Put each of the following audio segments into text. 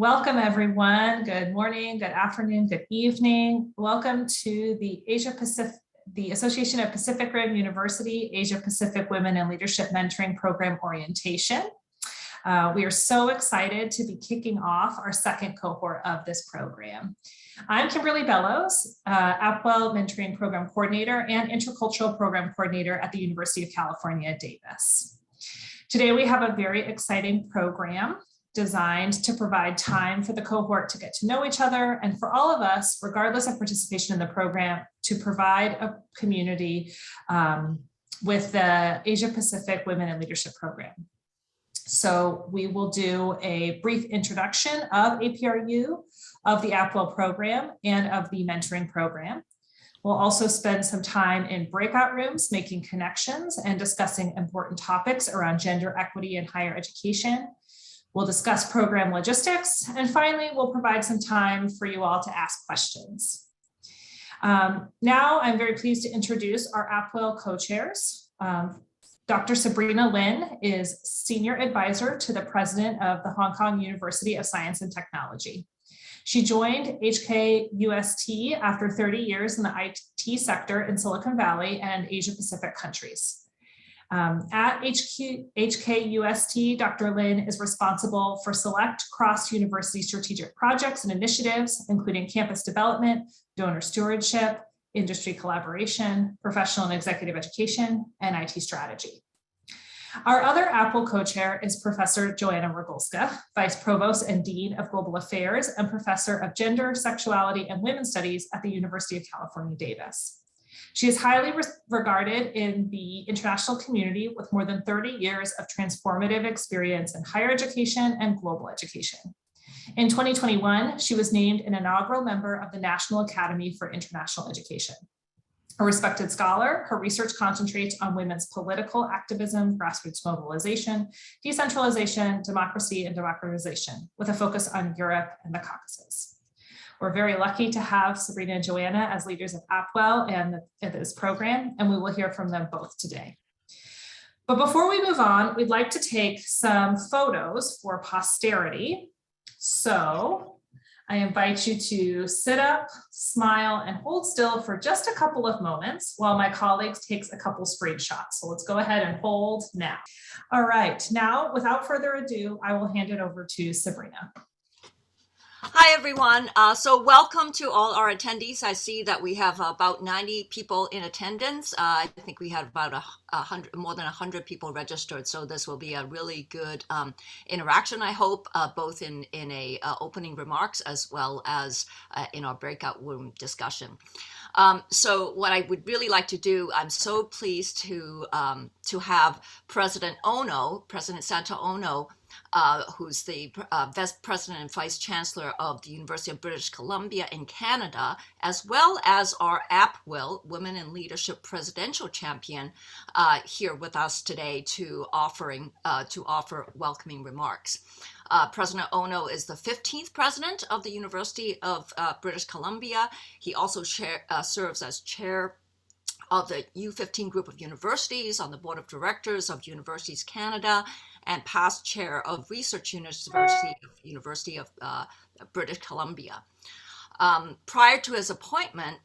Welcome, everyone. Good morning, good afternoon, good evening. Welcome to the Association of Pacific Rim University Asia Pacific Women in Leadership Mentoring Program Orientation. We are so excited to be kicking off our second cohort of this program. I'm Kimberly Bellows, APWiL Mentoring Program Coordinator and Intercultural Program Coordinator at the University of California, Davis. Today, we have a very exciting program designed to provide time for the cohort to get to know each other and for all of us, regardless of participation in the program, to provide a community with the Asia Pacific Women in Leadership Program. So we will do a brief introduction of APRU, of the APWiL program, and of the mentoring program. We'll also spend some time in breakout rooms, making connections and discussing important topics around gender equity in higher education. We'll discuss program logistics, and finally, we'll provide some time for you all to ask questions. Now, I'm very pleased to introduce our APWiL co-chairs. Dr. Sabrina Lin is Senior Advisor to the President of the Hong Kong University of Science and Technology. She joined HKUST after 30 years in the IT sector in Silicon Valley and Asia Pacific countries. At HKUST, Dr. Lin is responsible for select cross-university strategic projects and initiatives, including campus development, donor stewardship, industry collaboration, professional and executive education, and IT strategy. Our other APWiL co-chair is Professor Joanna Rogulska, Vice Provost and Dean of Global Affairs and Professor of Gender, Sexuality, and Women's Studies at the University of California, Davis. She is highly regarded in the international community with more than 30 years of transformative experience in higher education and global education. In 2021, she was named an inaugural member of the National Academy for International Education. A respected scholar, her research concentrates on women's political activism, grassroots mobilization, decentralization, democracy, and democratization, with a focus on Europe and the Caucasus. We're very lucky to have Sabrina and Joanna as leaders of APWiL and this program, and we will hear from them both today. But before we move on, we'd like to take some photos for posterity. So I invite you to sit up, smile, and hold still for just a couple of moments while my colleagues takes a couple screenshots. So let's go ahead and hold now. All right, now without further ado, I will hand it over to Sabrina. Hi, everyone. So welcome to all our attendees. I see that we have about 90 people in attendance. I think we had about more than 100 people registered. So this will be a really good interaction, I hope, both in a opening remarks as well as in our breakout room discussion. So what I would really like to do, I'm so pleased to have President Santa Ono, who's the Vice President and Vice Chancellor of the University of British Columbia in Canada, as well as our APWiL Women in Leadership Presidential Champion, here with us today to offer welcoming remarks. President Ono is the 15th president of the University of British Columbia. He also serves as chair of the U15 group of universities on the board of directors of Universities Canada and past chair of Research University of British Columbia. Prior to his appointment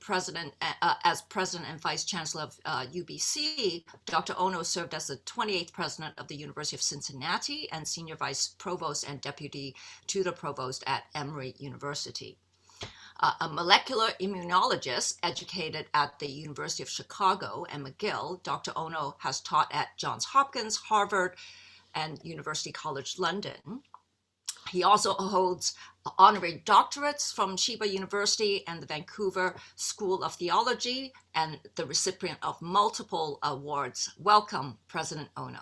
as president and vice chancellor of UBC, Dr. Ono served as the 28th president of the University of Cincinnati and senior vice provost and deputy to the provost at Emory University. A molecular immunologist educated at the University of Chicago and McGill, Dr. Ono has taught at Johns Hopkins, Harvard, and University College London. He also holds honorary doctorates from Chiba University and the Vancouver School of Theology, and the recipient of multiple awards. Welcome, President Ono.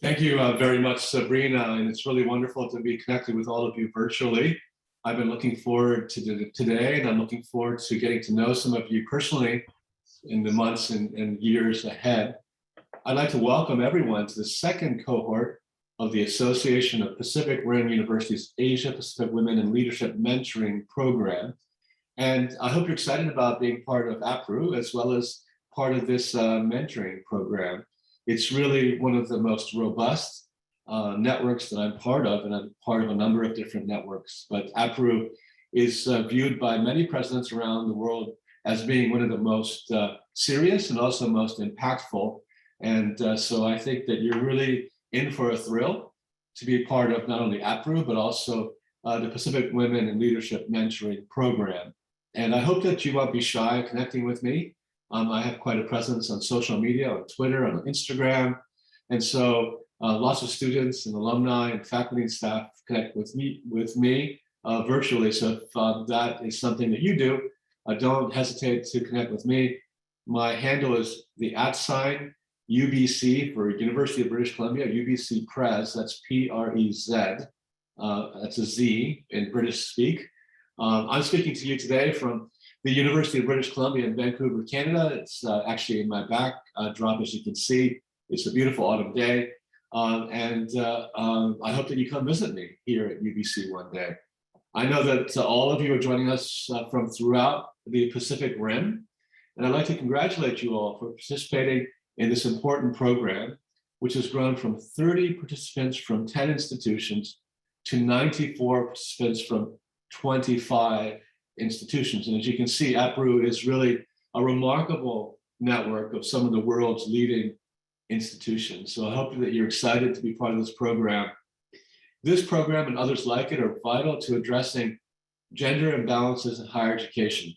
Thank you very much, Sabrina, and it's really wonderful to be connected with all of you virtually. I've been looking forward to today, and I'm looking forward to getting to know some of you personally in the months and years ahead. I'd like to welcome everyone to the second cohort of the Association of Pacific Rim University's Asia Pacific Women in Leadership Mentoring Program. And I hope you're excited about being part of APRU as well as part of this mentoring program. It's really one of the most robust networks that I'm part of, and I'm part of a number of different networks. But APWiL is viewed by many presidents around the world as being one of the most serious and also most impactful. And so I think that you're really in for a thrill to be part of not only APWiL, but also the Pacific Women in Leadership Mentoring Program. And I hope that you won't be shy connecting with me. I have quite a presence on social media, on Twitter, on Instagram. And so lots of students and alumni and faculty and staff connect with me virtually. So if that is something that you do, don't hesitate to connect with me. My handle is the @ UBC for University of British Columbia, UBC Prez, that's P-R-E-Z. That's a Z in British speak. I'm speaking to you today from the University of British Columbia in Vancouver, Canada. It's actually in my backdrop, as you can see. It's a beautiful autumn day. I hope that you come visit me here at UBC one day. I know that all of you are joining us from throughout the Pacific Rim, and I'd like to congratulate you all for participating in this important program, which has grown from 30 participants from 10 institutions to 94 participants from 25 institutions. And as you can see, APWiL is really a remarkable network of some of the world's leading institutions. So I hope that you're excited to be part of this program. This program and others like it are vital to addressing gender imbalances in higher education.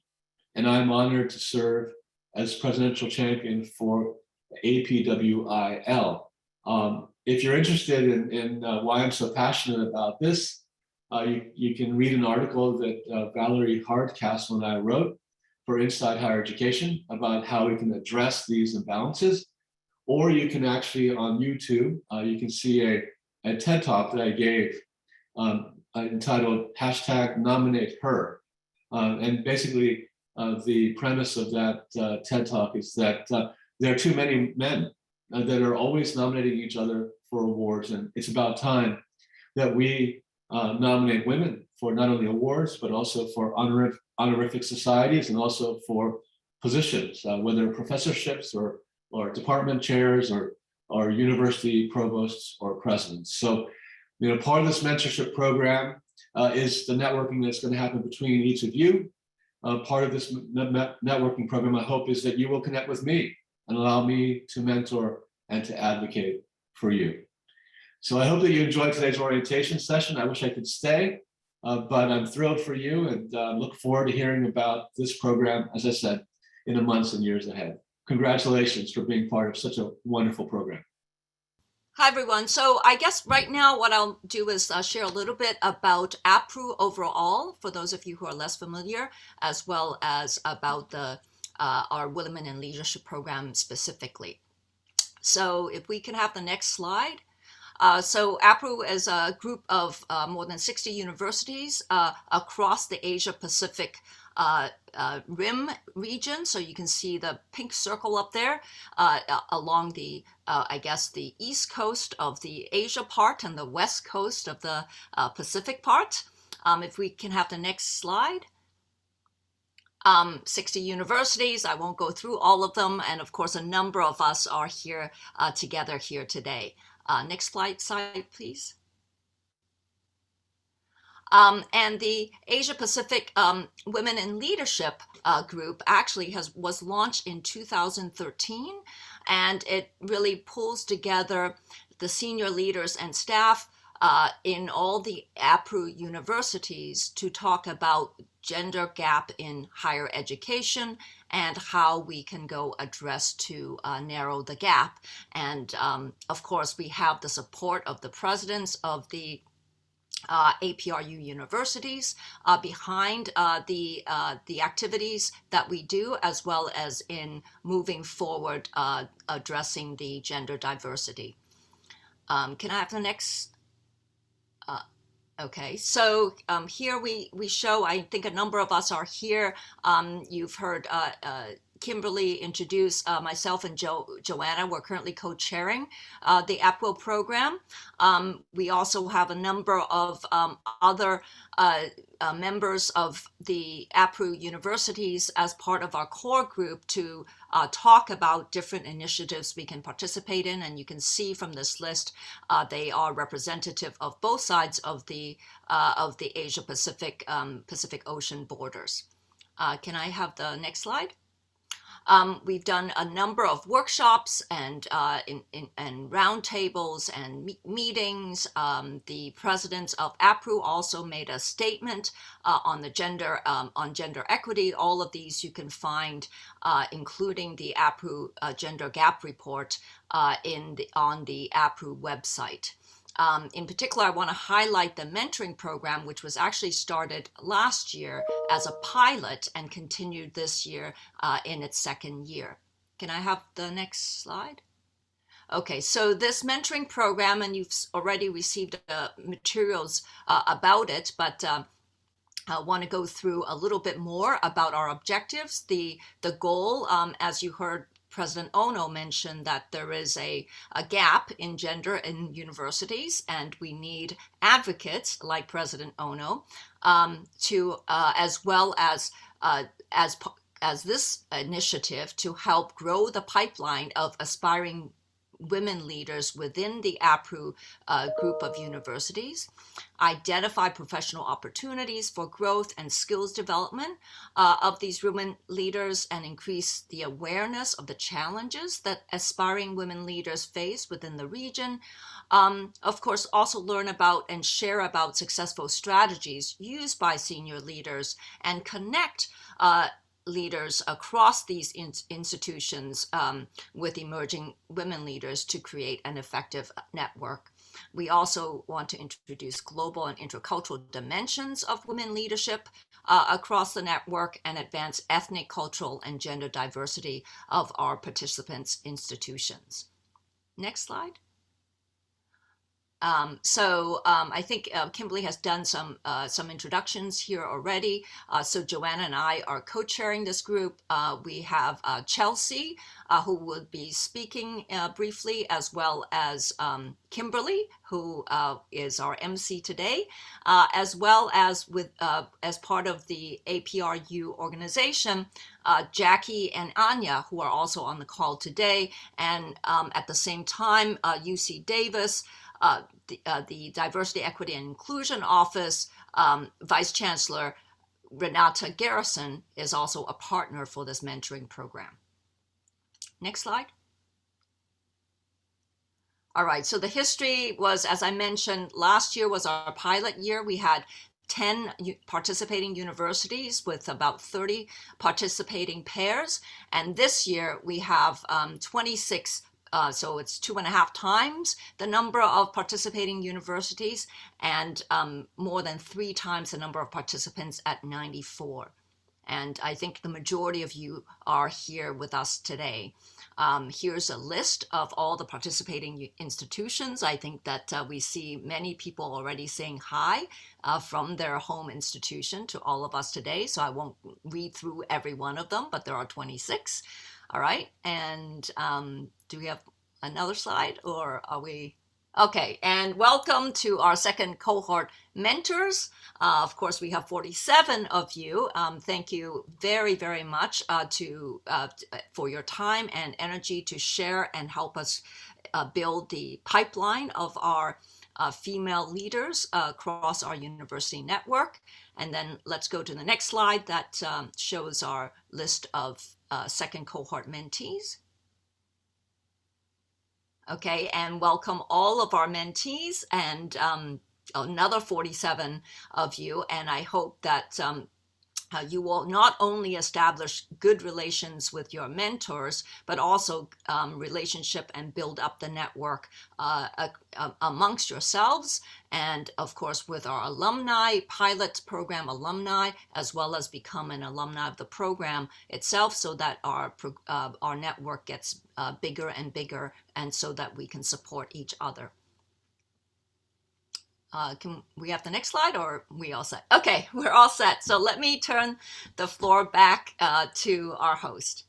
And I'm honored to serve as presidential champion for APWiL. If you're interested in why I'm so passionate about this, you can read an article that Valerie Hardcastle and I wrote for Inside Higher Education about how we can address these imbalances. Or you can actually, on YouTube, you can see a TED Talk that I gave entitled #NominateHer. And basically, the premise of that TED Talk is that there are too many men that are always nominating each other for awards. And it's about time that we nominate women for not only awards, but also for honorific societies and also for positions, whether professorships or department chairs or university provosts or presidents. So, part of this mentorship program is the networking that's going to happen between each of you. Part of this networking program, I hope, is that you will connect with me and allow me to mentor and to advocate for you. So I hope that you enjoyed today's orientation session. I wish I could stay, but I'm thrilled for you and look forward to hearing about this program, as I said, in the months and years ahead. Congratulations for being part of such a wonderful program. Hi, everyone. So I guess right now what I'll do is share a little bit about APWiL overall, for those of you who are less familiar, as well as about our Women in Leadership program specifically. So if we can have the next slide. So APWiL is a group of more than 60 universities across the Asia Pacific rim region. So you can see the pink circle up there along the, I guess, the east coast of the Asia part and the west coast of the Pacific part. If we can have the next slide. 60 universities, I won't go through all of them. And of course, a number of us are here together here today. Next slide, please. And the Asia Pacific Women in Leadership group actually was launched in 2013, and it really pulls together the senior leaders and staff in all the APWiL universities to talk about gender gap in higher education and how we can go address to narrow the gap. And of course, we have the support of the presidents of the APRU universities behind the activities that we do, as well as in moving forward addressing the gender diversity. Can I have the next? Okay, so here we show, I think a number of us are here. You've heard Kimberly introduce myself and Joanna. We're currently co-chairing the APWiL program. We also have a number of other members of the APRU universities as part of our core group to talk about different initiatives we can participate in. And you can see from this list, they are representative of both sides of the Asia Pacific Ocean borders. Can I have the next slide? We've done a number of workshops and roundtables and meetings. The president of APRU also made a statement on gender equity. All of these you can find, including the APRU Gender Gap Report on the APRU website. In particular, I want to highlight the mentoring program, which was actually started last year as a pilot and continued this year in its second year. Can I have the next slide? Okay, so this mentoring program, and you've already received materials about it, but I want to go through a little bit more about our objectives. The goal, as you heard President Ono mentioned, that there is a gap in gender in universities, and we need advocates like President Ono to, as well as this initiative, to help grow the pipeline of aspiring women leaders within the APRU group of universities, identify professional opportunities for growth and skills development of these women leaders, and increase the awareness of the challenges that aspiring women leaders face within the region. Of course, also learn about and share about successful strategies used by senior leaders, and connect leaders across these institutions with emerging women leaders to create an effective network. We also want to introduce global and intercultural dimensions of women leadership across the network, and advance ethnic, cultural, and gender diversity of our participants' institutions. Next slide. I think Kimberly has done some introductions here already. So Joanna and I are co-chairing this group. We have Chelsea, who will be speaking briefly, as well as Kimberly, who is our MC today, as well as as part of the APRU organization, Jackie and Anya, who are also on the call today, and at the same time, UC Davis, the Diversity, Equity, and Inclusion Office, Vice Chancellor Renata Garrison is also a partner for this mentoring program. Next slide. All right, so the history was, as I mentioned, last year was our pilot year. We had 10 participating universities with about 30 participating pairs. And this year we have 26, so it's 2.5 times the number of participating universities, and more than 3 times the number of participants at 94. And I think the majority of you are here with us today. Here's a list of all the participating institutions. I think that we see many people already saying hi from their home institution to all of us today. So I won't read through every one of them, but there are 26. All right. And do we have another slide, or are we? Okay, and welcome to our second cohort mentors. Of course, we have 47 of you. Thank you very, very much for your time and energy to share and help us build the pipeline of our female leaders across our university network. And then let's go to the next slide that shows our list of second cohort mentees. Okay, and welcome all of our mentees, and another 47 of you. And I hope that you will not only establish good relations with your mentors, but also relationship and build up the network amongst yourselves, and of course with our alumni, pilot program alumni, as well as become an alumni of the program itself, so that our network gets bigger and bigger, and so that we can support each other. Can we have the next slide, or are we all set? Okay, we're all set. So let me turn the floor back to our host.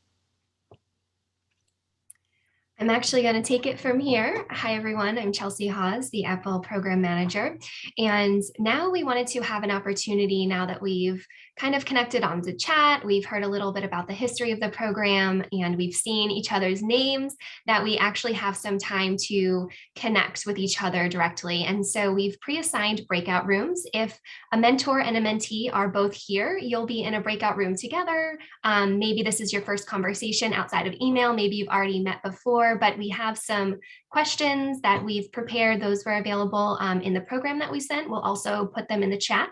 I'm actually going to take it from here. Hi, everyone. I'm Chelsea Hawes, the APWiL Program Manager. And now we wanted to have an opportunity, now that we've kind of connected on the chat, we've heard a little bit about the history of the program, and we've seen each other's names, that we actually have some time to connect with each other directly. And so we've pre-assigned breakout rooms. If a mentor and a mentee are both here, you'll be in a breakout room together. Maybe this is your first conversation outside of email. Maybe you've already met before, but we have some questions that we've prepared. Those were available in the program that we sent. We'll also put them in the chat.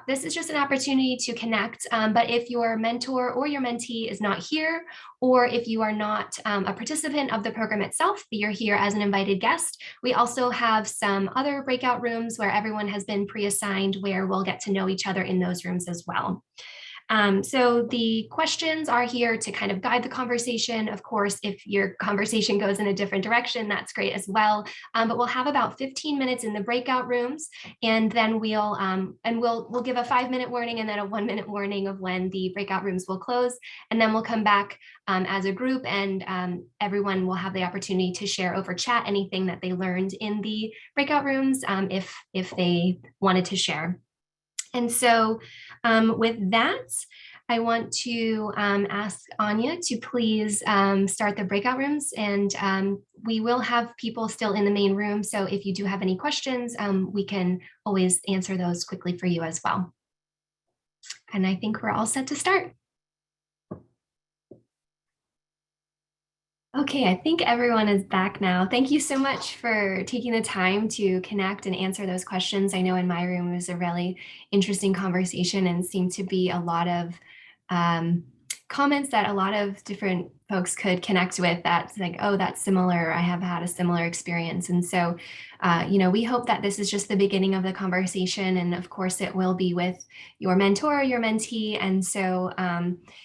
This is just an opportunity to connect. But if your mentor or your mentee is not here, or if you are not a participant of the program itself, you're here as an invited guest, we also have some other breakout rooms where everyone has been pre-assigned, where we'll get to know each other in those rooms as well. So the questions are here to kind of guide the conversation. Of course, if your conversation goes in a different direction, that's great as well. But we'll have about 15 minutes in the breakout rooms, and then we'll give a 5-minute warning and then a 1-minute warning of when the breakout rooms will close. And then we'll come back as a group, and everyone will have the opportunity to share over chat anything that they learned in the breakout rooms, if they wanted to share. And so with that, I want to ask Anya to please start the breakout rooms, and we will have people still in the main room. So if you do have any questions, we can always answer those quickly for you as well. And I think we're all set to start. Okay, I think everyone is back now. Thank you so much for taking the time to connect and answer those questions. I know in my room it was a really interesting conversation, and seemed to be a lot of comments that a lot of different folks could connect with. That's like, oh, that's similar. I have had a similar experience. And so, we hope that this is just the beginning of the conversation. And of course, it will be with your mentor or your mentee. And so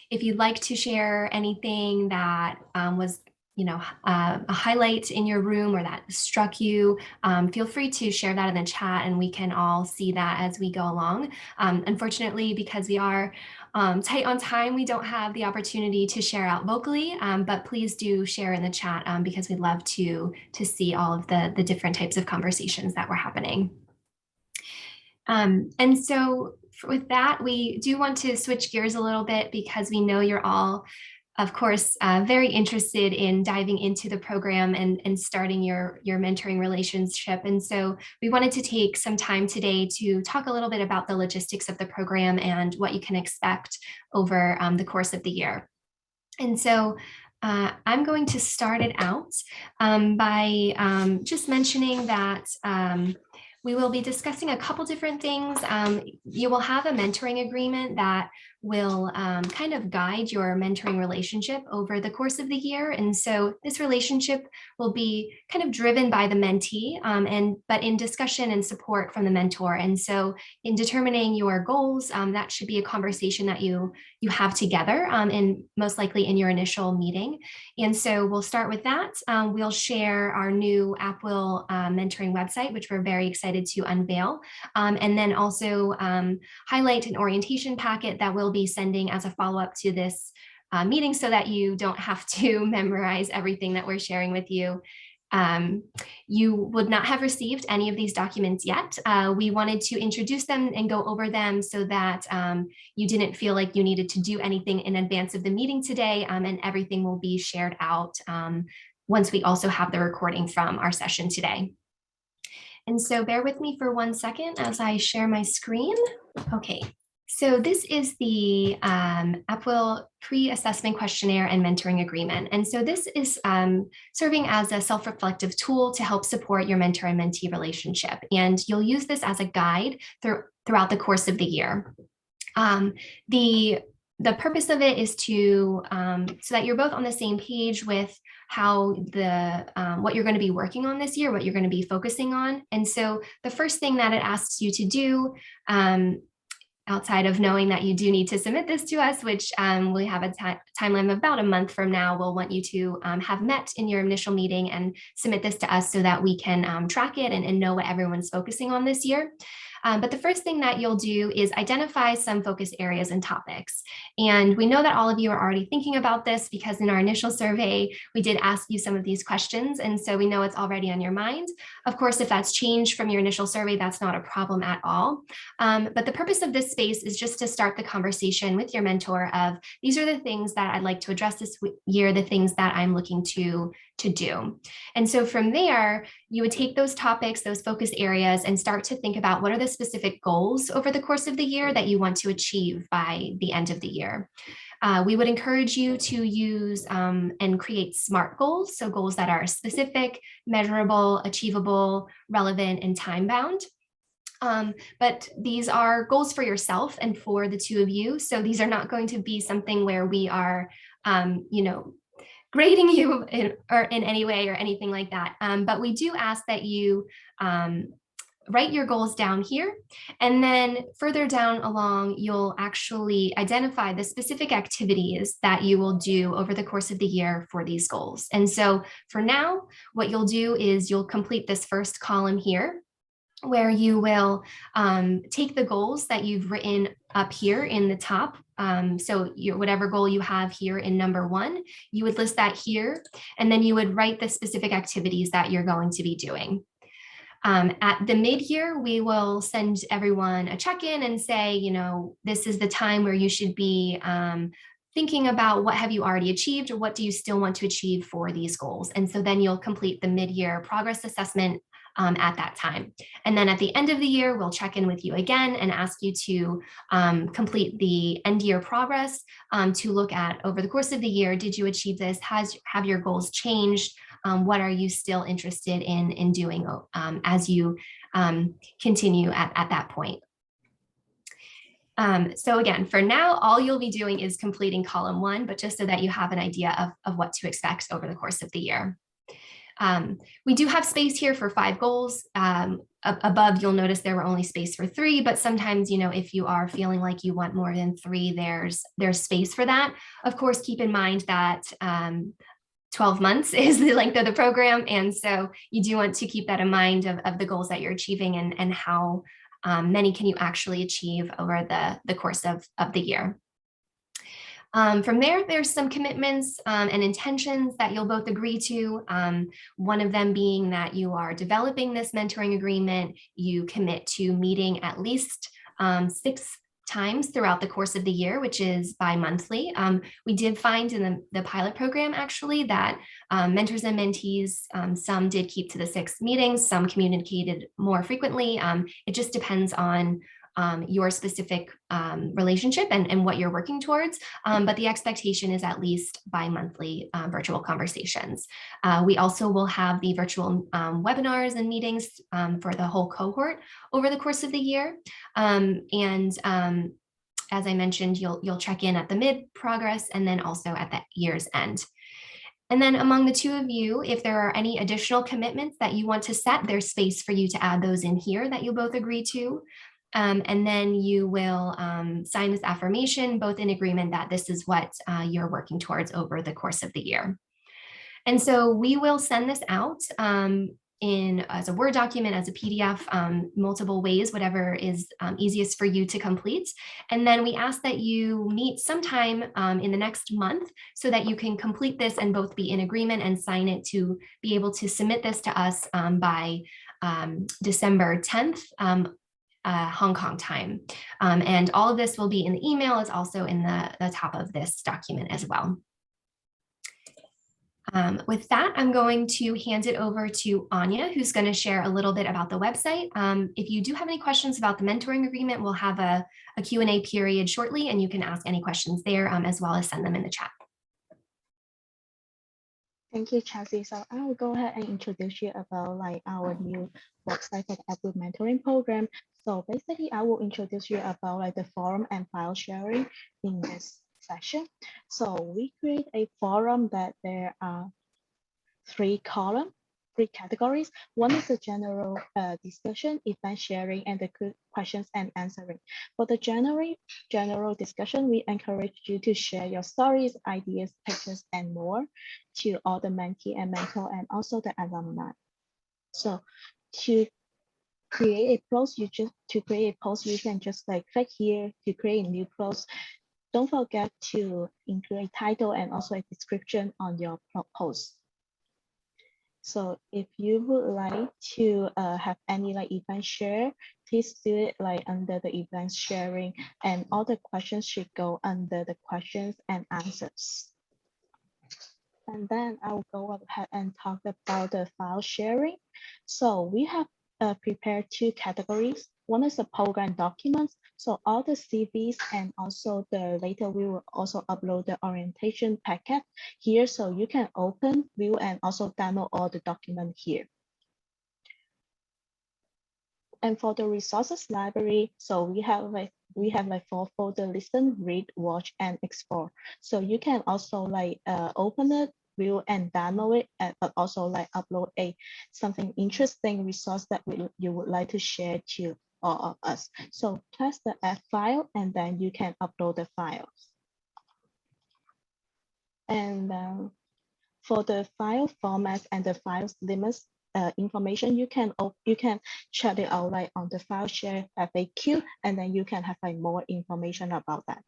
if you'd like to share anything that was a highlight in your room or that struck you, feel free to share that in the chat, and we can all see that as we go along. Unfortunately, because we are tight on time, we don't have the opportunity to share out vocally, but please do share in the chat, because we'd love to see all of the different types of conversations that were happening. And so with that, we do want to switch gears a little bit, because we know you're all, of course, very interested in diving into the program and starting your mentoring relationship. And so we wanted to take some time today to talk a little bit about the logistics of the program and what you can expect over the course of the year. And so I'm going to start it out by just mentioning that we will be discussing a couple different things. You will have a mentoring agreement that will kind of guide your mentoring relationship over the course of the year. And so this relationship will be kind of driven by the mentee, but in discussion and support from the mentor. And so in determining your goals, that should be a conversation that you have together, and most likely in your initial meeting. And so we'll start with that. We'll share our new APWiL mentoring website, which we're very excited to unveil, and then also highlight an orientation packet that we'll be sending as a follow-up to this meeting, so that you don't have to memorize everything that we're sharing with you. You would not have received any of these documents yet. We wanted to introduce them and go over them so that you didn't feel like you needed to do anything in advance of the meeting today, and everything will be shared out once we also have the recording from our session today. And so bear with me for 1 second as I share my screen. Okay. So this is the APWiL PreAssessment Questionnaire and Mentoring Agreement. And so this is serving as a self-reflective tool to help support your mentor and mentee relationship. And you'll use this as a guide throughout the course of the year. The purpose of it is to so that you're both on the same page with how what you're going to be working on this year, what you're going to be focusing on. And so the first thing that it asks you to do, outside of knowing that you do need to submit this to us, which we have a timeline of about a month from now, we'll want you to have met in your initial meeting and submit this to us so that we can track it and know what everyone's focusing on this year. But the first thing that you'll do is identify some focus areas and topics. And we know that all of you are already thinking about this because in our initial survey, we did ask you some of these questions. And so we know it's already on your mind. Of course, if that's changed from your initial survey, that's not a problem at all. But the purpose of this space is just to start the conversation with your mentor of these are the things that I'd like to address this year, the things that I'm looking to do. And so from there, you would take those topics, those focus areas, and start to think about what are the specific goals over the course of the year that you want to achieve by the end of the year. We would encourage you to use and create SMART goals, so goals that are specific, measurable, achievable, relevant, and time-bound. But these are goals for yourself and for the two of you. So these are not going to be something where we are, grading you in any way or anything like that. But we do ask that you write your goals down here. And then further down along, you'll actually identify the specific activities that you will do over the course of the year for these goals. And so for now, what you'll do is you'll complete this first column here, where you will take the goals that you've written up here in the top. So whatever goal you have here in number 1, you would list that here, and then you would write the specific activities that you're going to be doing. At the mid-year, we will send everyone a check-in and say, this is the time where you should be thinking about what have you already achieved or what do you still want to achieve for these goals. And so then you'll complete the mid-year progress assessment at that time. And then at the end of the year, we'll check in with you again and ask you to complete the end year progress to look at over the course of the year, did you achieve this? Have your goals changed? What are you still interested in doing as you continue at that point? So again, for now, all you'll be doing is completing column 1, but just so that you have an idea of what to expect over the course of the year. We do have space here for 5 goals. Above, you'll notice there were only space for 3, but sometimes, if you are feeling like you want more than 3, there's space for that. Of course, keep in mind that 12 months is the length of the program. And so you do want to keep that in mind of the goals that you're achieving and how many can you actually achieve over the course of the year. From there, there's some commitments and intentions that you'll both agree to. One of them being that you are developing this mentoring agreement. You commit to meeting at least 6 times throughout the course of the year, which is bi-monthly. We did find in the pilot program actually that mentors and mentees, some did keep to the 6 meetings, some communicated more frequently. It just depends on your specific relationship and what you're working towards. But the expectation is at least bi-monthly virtual conversations. We also will have the virtual webinars and meetings for the whole cohort over the course of the year. As I mentioned, you'll check in at the mid progress and then also at the year's end. And then among the two of you, if there are any additional commitments that you want to set, there's space for you to add those in here that you both agree to. And then you will sign this affirmation, both in agreement that this is what you're working towards over the course of the year. And so we will send this out as a Word document, as a PDF, multiple ways, whatever is easiest for you to complete. And then we ask that you meet sometime in the next month so that you can complete this and both be in agreement and sign it to be able to submit this to us by December 10th. Hong Kong time. And all of this will be in the email. It's also in the top of this document as well. With that, I'm going to hand it over to Anya, who's going to share a little bit about the website. If you do have any questions about the mentoring agreement, we'll have a Q&A period shortly, and you can ask any questions there as well as send them in the chat. Thank you, Chelsea. So I will go ahead and introduce you about our new website for the APWiL Mentoring program. So basically, I will introduce you about the forum and file sharing in this session. So we create a forum that there are 3 columns, 3 categories. One is the general discussion, event sharing, and the questions and answering. For the general discussion, we encourage you to share your stories, ideas, pictures, and more to all the mentee and mentor and also the alumni. So to create a post, you can just like click here to create a new post. Don't forget to include a title and also a description on your post. So if you would like to have any like event share, please do it like under the event sharing, and all the questions should go under the questions and answers. And then I'll go ahead and talk about the file sharing. So we have prepared two categories. One is the program documents. So all the CVs, and also later we will also upload the orientation packet here. So you can open, view, and also download all the documents here. And for the resources library, so we have like 4 folders: listen, read, watch, and explore. So you can also like open it, view, and download it, but also like upload something interesting resource that you would like to share to all of us. So press the add file, and then you can upload the files. And for the file format and the files limits information, you can check it out like on the file share FAQ, and then you can have like more information about that.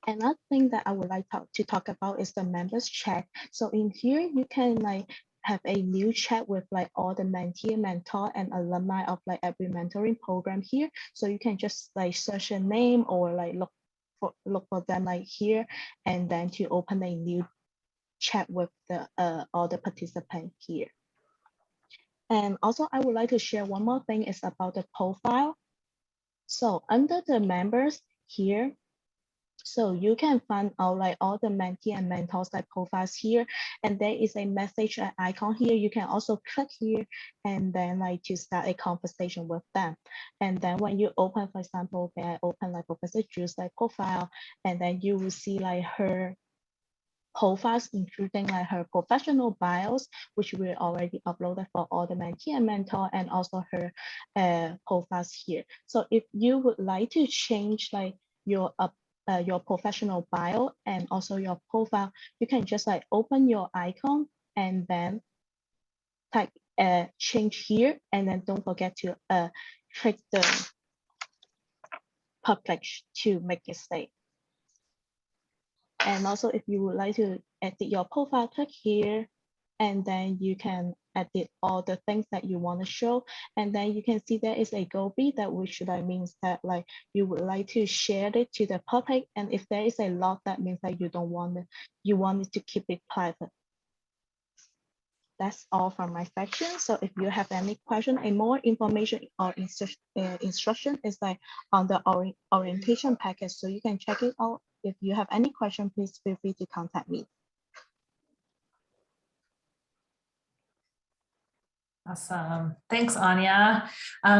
Another thing that I would like to talk about is the members chat. So in here, you can like have a new chat with like all the mentee, mentor, and alumni of like APWiL Mentoring program here. So you can just like search a name or like look for them like here, and then to open a new chat with the all the participants here. And also I would like to share one more thing is about the profile. So under the members here, so you can find out like all the mentee and mentors like profiles here, and there is a message icon here. You can also click here and then like to start a conversation with them. And then when you open, for example, when I open like Professor Ju's like profile, and then you will see like her profiles, including like her professional bios, which we already uploaded for all the mentee and mentor, and also her profiles here. So if you would like to change like your professional bio and also your profile, you can just like open your icon and then type change here, and then don't forget to click the publish to make it safe. And also if you would like to edit your profile, click here, and then you can edit all the things that you want to show. And then you can see there is a goal-B, that which that means that like you would like to share it to the public. And if there is a lot, that means that you don't want it, you want it to keep it private. That's all from my section. So if you have any question, and more information or instruction is like on the orientation package, so you can check it out. If you have any question, please feel free to contact me. Awesome. Thanks, Anya.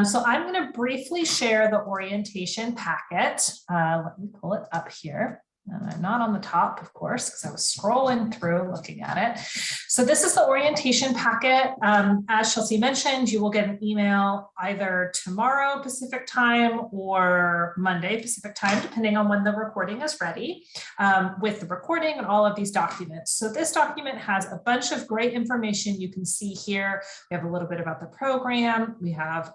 So I'm going to briefly share the orientation packet. Let me pull it up here. And I'm not on the top, of course, because I was scrolling through looking at it. So this is the orientation packet. As Chelsea mentioned, you will get an email either tomorrow Pacific time or Monday Pacific time, depending on when the recording is ready, with the recording and all of these documents. So this document has a bunch of great information you can see here. We have a little bit about the program. We have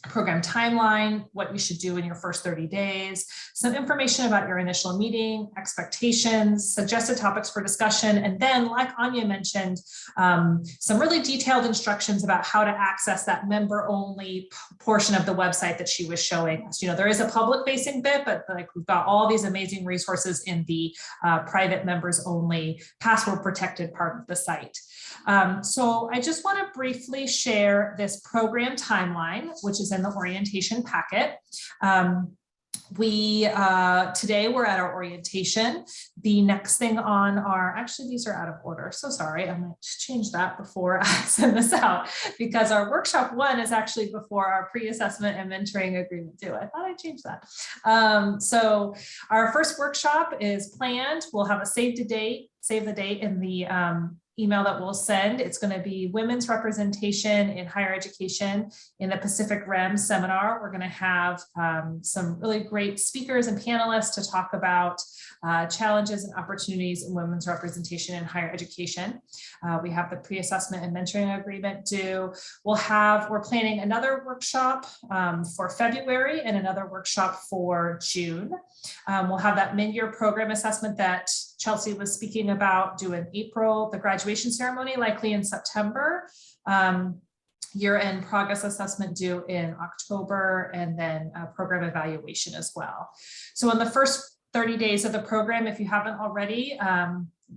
program timeline, what you should do in your first 30 days, some information about your initial meeting, expectations, suggested topics for discussion, and then, like Anya mentioned, some really detailed instructions about how to access that member-only portion of the website that she was showing us. You know, there is a public-facing bit, but like we've got all these amazing resources in the private members-only, password-protected part of the site. So I just want to briefly share this program timeline, which is in the orientation packet. Today we're at our orientation. The next thing on our, actually these are out of order, so sorry, I might change that before I send this out, because our workshop 1 is actually before our pre-assessment and mentoring agreement 2. I thought I changed that. So our first workshop is planned. We'll have a save the date in the email that we'll send. It's going to be women's representation in higher education in the Pacific Rim seminar. We're going to have some really great speakers and panelists to talk about challenges and opportunities in women's representation in higher education. We have the pre-assessment and mentoring agreement due. We're planning another workshop for February and another workshop for June. We'll have that mid-year program assessment that Chelsea was speaking about due in April, the graduation ceremony likely in September, year-end progress assessment due in October, and then program evaluation as well. So in the first 30 days of the program, if you haven't already,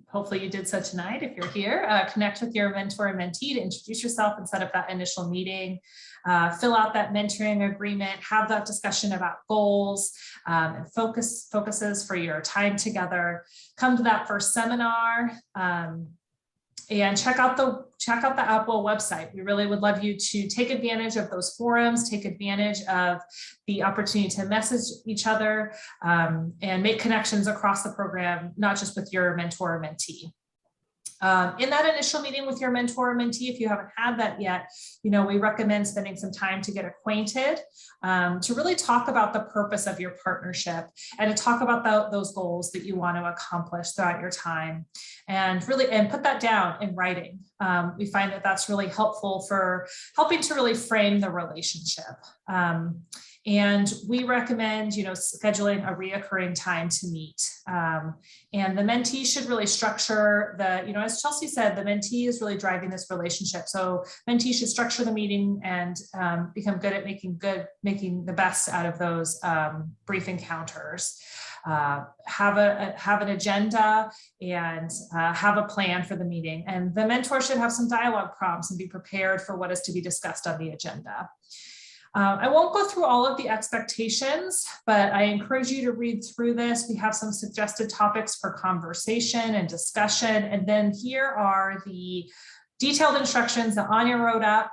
hopefully you did so tonight if you're here, connect with your mentor and mentee to introduce yourself and set up that initial meeting. Fill out that mentoring agreement, have that discussion about goals and focuses for your time together. Come to that first seminar and check out the APWiL website. We really would love you to take advantage of those forums, take advantage of the opportunity to message each other and make connections across the program, not just with your mentor or mentee. In that initial meeting with your mentor or mentee, if you haven't had that yet, we recommend spending some time to get acquainted, to really talk about the purpose of your partnership and to talk about those goals that you want to accomplish throughout your time, and put that down in writing. We find that that's really helpful for helping to really frame the relationship. And we recommend, scheduling a reoccurring time to meet. And the mentee should really structure as Chelsea said, the mentee is really driving this relationship. So mentee should structure the meeting and become good at making the best out of those brief encounters. Have an agenda and have a plan for the meeting. And the mentor should have some dialogue prompts and be prepared for what is to be discussed on the agenda. I won't go through all of the expectations, but I encourage you to read through this. We have some suggested topics for conversation and discussion. And then here are the detailed instructions that Anya wrote up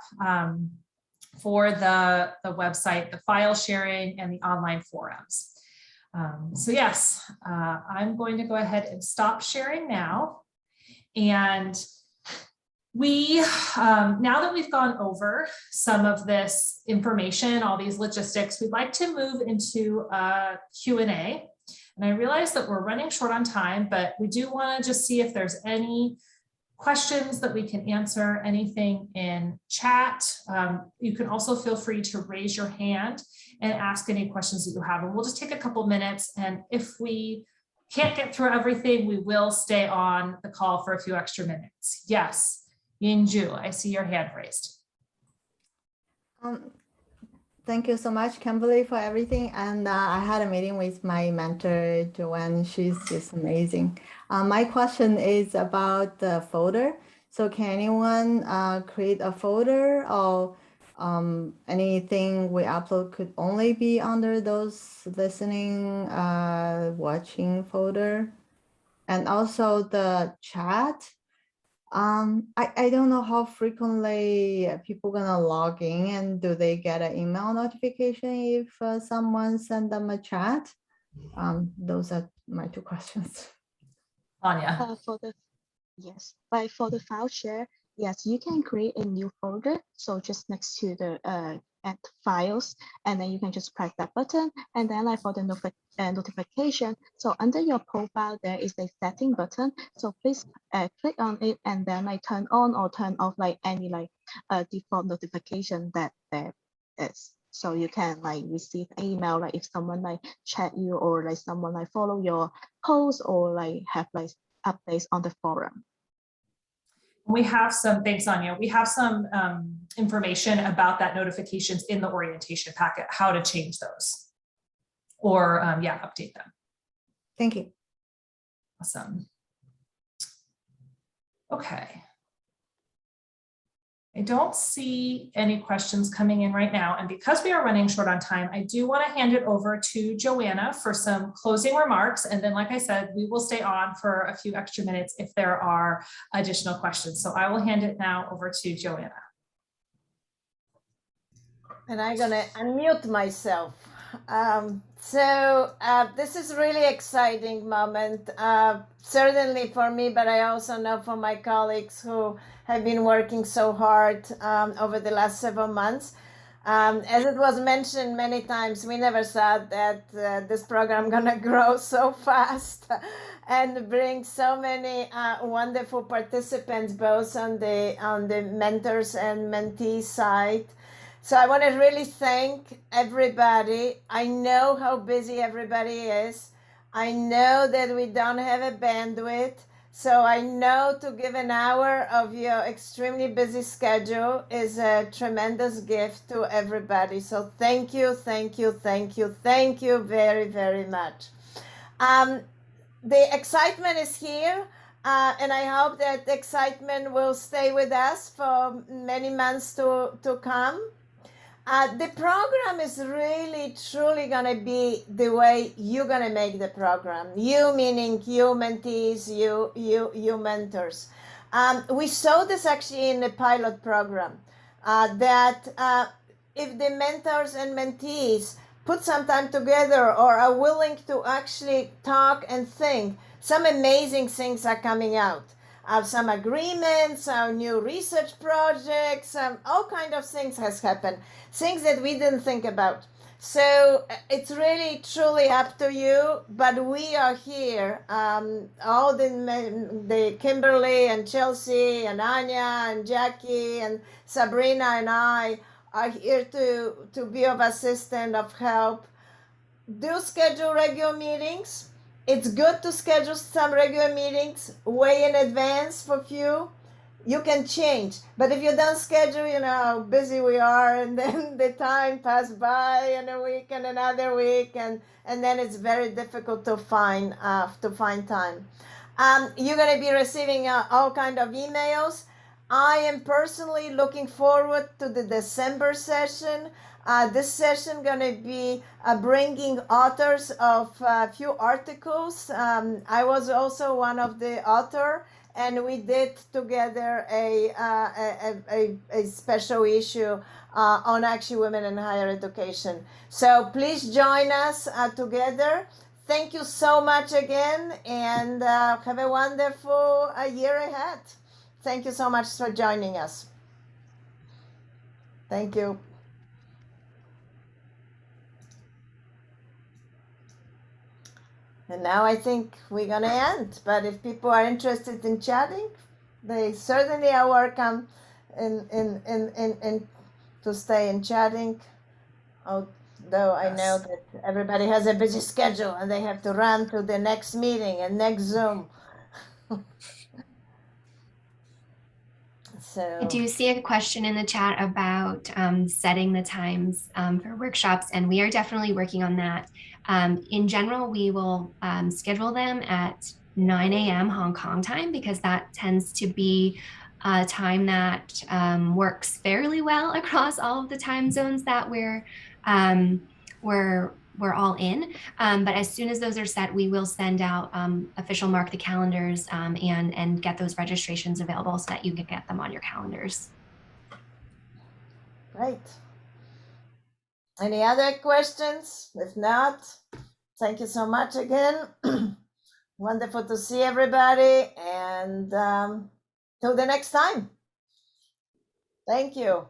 for the website, the file sharing, and the online forums. So yes, I'm going to go ahead and stop sharing now. And now that we've gone over some of this information, all these logistics, we'd like to move into a Q&A. And I realize that we're running short on time, but we do want to just see if there's any questions that we can answer, anything in chat. You can also feel free to raise your hand and ask any questions that you have. And we'll just take a couple minutes. And if we can't get through everything, we will stay on the call for a few extra minutes. Yes. Yinju, I see your hand raised. Thank you so much, Kimberly, for everything. And I had a meeting with my mentor, Joanne. She's just amazing. My question is about the folder. So can anyone create a folder, or anything we upload could only be under those listening, watching folder? And also the chat. I don't know how frequently people gonna log in, and do they get an email notification if someone send them a chat? Those are my two questions. Anya. For the file share, yes, you can create a new folder. So just next to the add files, and then you can just press that button, and then for the notification, so under your profile there is a setting button, so please click on it and then turn on or turn off any default notification that there is, so you can receive email if someone chat you, or someone follow your post, or have updates on the forum. We have some, thanks Anya, we have some information about that notifications in the orientation packet, how to change those or update them. Thank you. Awesome. Okay. I don't see any questions coming in right now. And because we are running short on time, I do want to hand it over to Joanna for some closing remarks. And then, like I said, we will stay on for a few extra minutes if there are additional questions. So I will hand it now over to Joanna. And I'm going to unmute myself. This is really exciting moment, certainly for me, but I also know for my colleagues who have been working so hard over the last several months. As it was mentioned many times, we never thought that this program gonna grow so fast and bring so many wonderful participants, both on the mentors and mentee side. So I want to really thank everybody. I know how busy everybody is. I know that we don't have a bandwidth. So I know to give an hour of your extremely busy schedule is a tremendous gift to everybody. So thank you, thank you, thank you, thank you very, very much. The excitement is here. And I hope that the excitement will stay with us for many months to come. The program is really, truly going to be the way you're going to make the program. You, meaning you mentees, you mentors. We saw this actually in the pilot program, that if the mentors and mentees put some time together or are willing to actually talk and think, some amazing things are coming out. Some agreements, new research projects, all kind of things has happened, things that we didn't think about. So it's really truly up to you, but we are here. All the Kimberly and Chelsea and Anya and Jackie and Sabrina and I are here to be of assistance, of help. Do schedule regular meetings. It's good to schedule some regular meetings way in advance for few. You can change, but if you don't schedule, you know how busy we are, and then the time pass by, and a week and another week, and then it's very difficult to find time. You're going to be receiving all kind of emails. I am personally looking forward to the December session. This session going to be bringing authors of a few articles. I was also one of the author, and we did together a special issue on actually women in higher education. So please join us together. Thank you so much again, and have a wonderful year ahead. Thank you so much for joining us. Thank you. And now I think we're going to end. But if people are interested in chatting, they certainly are welcome in to stay in chatting. Although I know that everybody has a busy schedule and they have to run to the next meeting and next Zoom. I do see a question in the chat about setting the times for workshops, and we are definitely working on that. In general, we will schedule them at 9 a.m. Hong Kong time, because that tends to be a time that works fairly well across all of the time zones that we're all in. But as soon as those are set, we will send out official mark the calendars and get those registrations available so that you can get them on your calendars. Great. Any other questions? If not, thank you so much again. Wonderful to see everybody, and till the next time. Thank you.